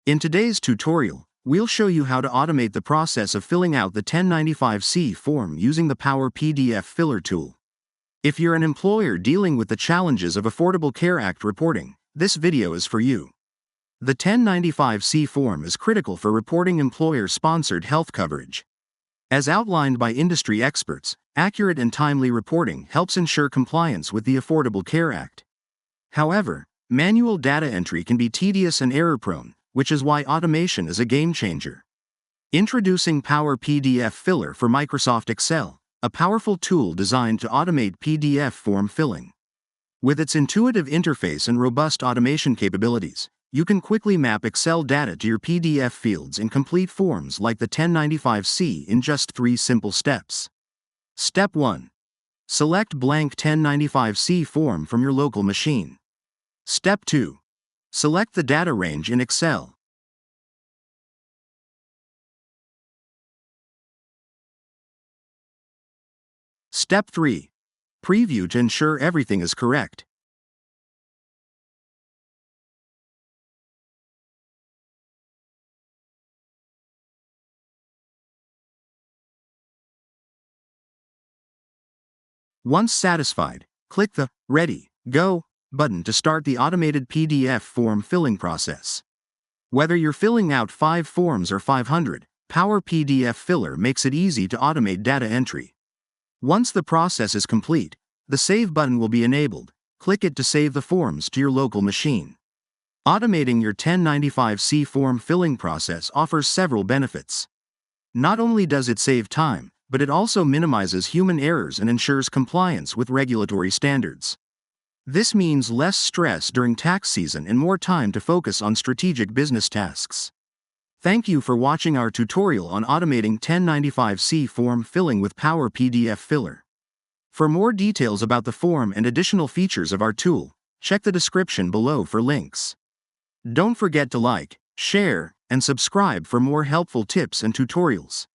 In today's tutorial, we'll show you how to automate the process of filling out the 1095-C form using the Power PDF Filler tool. If you're an employer dealing with the challenges of Affordable Care Act reporting, this video is for you. The 1095-C form is critical for reporting employer-sponsored health coverage. As outlined by industry experts, accurate and timely reporting helps ensure compliance with the Affordable Care Act. However, manual data entry can be tedious and error-prone, which is why automation is a game-changer. Introducing Power PDF Filler for Microsoft Excel, a powerful tool designed to automate PDF form filling. With its intuitive interface and robust automation capabilities, you can quickly map Excel data to your PDF fields and complete forms like the 1095-C in just 3 simple steps. Step 1. Select blank 1095-C form from your local machine. Step 2. Select the data range in Excel. Step 3. Preview to ensure everything is correct. Once satisfied, click the Ready, Go button to start the automated PDF form filling process. Whether you're filling out 5 forms or 500, Power PDF Filler makes it easy to automate data entry. Once the process is complete, the Save button will be enabled. Click it to save the forms to your local machine. Automating your 1095-C form filling process offers several benefits. Not only does it save time, but it also minimizes human errors and ensures compliance with regulatory standards. This means less stress during tax season and more time to focus on strategic business tasks. Thank you for watching our tutorial on automating 1095-C form filling with Power PDF Filler. For more details about the form and additional features of our tool, check the description below for links. Don't forget to like, share, and subscribe for more helpful tips and tutorials.